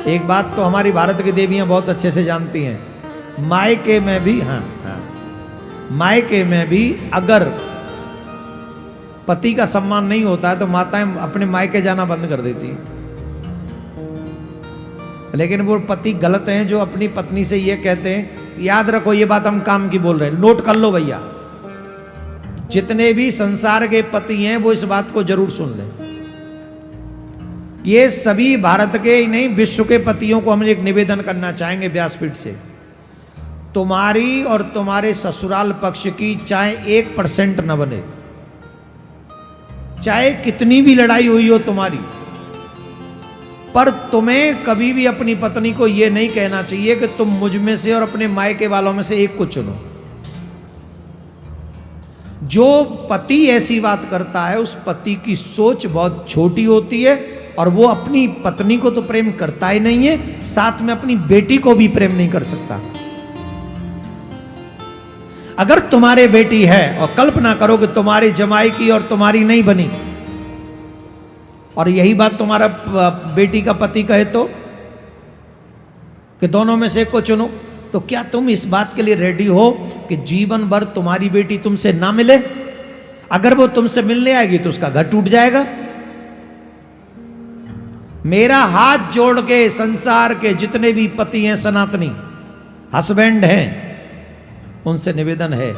एक बात तो हमारी भारत की देवियां बहुत अच्छे से जानती हैं, मायके में भी, हाँ हाँ, मायके में भी अगर पति का सम्मान नहीं होता है तो माताएं अपने मायके जाना बंद कर देती हैं। लेकिन वो पति गलत हैं जो अपनी पत्नी से ये कहते हैं, याद रखो ये बात हम काम की बोल रहे हैं, नोट कर लो भैया, जितने भी संसार के पति हैं वो इस बात को जरूर सुन लें। ये सभी भारत के ही नहीं विश्व के पतियों को हम एक निवेदन करना चाहेंगे व्यासपीठ से, तुम्हारी और तुम्हारे ससुराल पक्ष की चाहे 1% न बने, चाहे कितनी भी लड़ाई हुई हो तुम्हारी, पर तुम्हें कभी भी अपनी पत्नी को यह नहीं कहना चाहिए कि तुम मुझ में से और अपने मायके वालों में से एक को चुनो। जो पति ऐसी बात करता है उस पति की सोच बहुत छोटी होती है और वो अपनी पत्नी को तो प्रेम करता ही नहीं है, साथ में अपनी बेटी को भी प्रेम नहीं कर सकता। अगर तुम्हारे बेटी है और कल्पना करो कि तुम्हारी जमाई की और तुम्हारी नहीं बनी, और यही बात तुम्हारा बेटी का पति कहे तो कि दोनों में से एक को चुनो, तो क्या तुम इस बात के लिए रेडी हो कि जीवन भर तुम्हारी बेटी तुमसे ना मिले? अगर वो तुमसे मिलने आएगी तो उसका घर टूट जाएगा। मेरा हाथ जोड़ के संसार के जितने भी पति हैं, सनातनी हस्बैंड हैं, उनसे निवेदन है,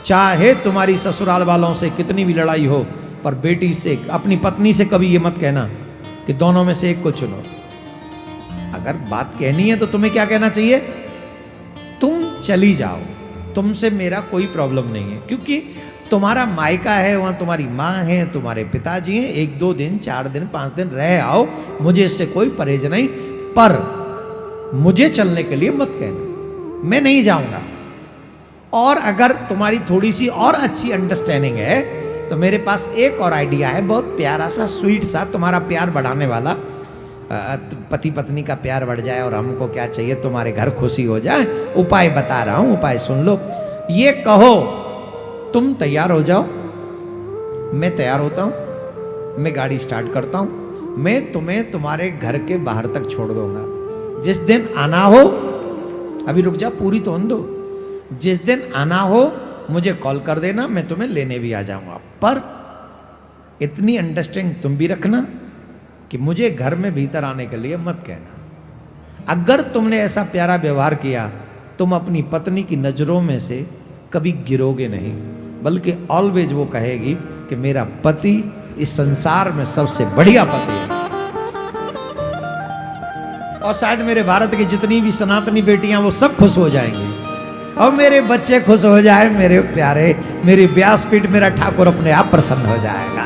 चाहे तुम्हारी ससुराल वालों से कितनी भी लड़ाई हो, पर बेटी से, अपनी पत्नी से कभी ये मत कहना कि दोनों में से एक को चुनो। अगर बात कहनी है तो तुम्हें क्या कहना चाहिए? तुम चली जाओ, तुमसे मेरा कोई प्रॉब्लम नहीं है, क्योंकि तुम्हारा मायका है, वहां तुम्हारी माँ है, तुम्हारे पिताजी हैं, 1-2 दिन 4 दिन 5 दिन रह आओ, मुझे इससे कोई परहेज नहीं, पर मुझे चलने के लिए मत कहना, मैं नहीं जाऊंगा। और अगर तुम्हारी थोड़ी सी और अच्छी अंडरस्टैंडिंग है तो मेरे पास एक और आइडिया है, बहुत प्यारा सा स्वीट सा, तुम्हारा प्यार बढ़ाने वाला, पति पत्नी का प्यार बढ़ जाए और हमको क्या चाहिए, तुम्हारे घर खुशी हो जाए। उपाय बता रहा हूं, उपाय सुन लो। ये कहो तुम तैयार हो जाओ, मैं तैयार होता हूं, मैं गाड़ी स्टार्ट करता हूं, मैं तुम्हें तुम्हारे घर के बाहर तक छोड़ दूंगा। जिस दिन आना हो, अभी रुक जा, पूरी तो दो, जिस दिन आना हो मुझे कॉल कर देना, मैं तुम्हें लेने भी आ जाऊंगा। पर इतनी अंडरस्टैंडिंग तुम भी रखना कि मुझे घर में भीतर आने के लिए मत कहना। अगर तुमने ऐसा प्यारा व्यवहार किया, तुम अपनी पत्नी की नजरों में से कभी गिरोगे नहीं, बल्कि ऑलवेज वो कहेगी कि मेरा पति इस संसार में सबसे बढ़िया पति है। और शायद मेरे भारत की जितनी भी सनातनी बेटियां वो सब खुश हो जाएंगी, और मेरे बच्चे खुश हो जाए, मेरे प्यारे, मेरी व्यासपीठ, मेरा ठाकुर अपने आप प्रसन्न हो जाएगा।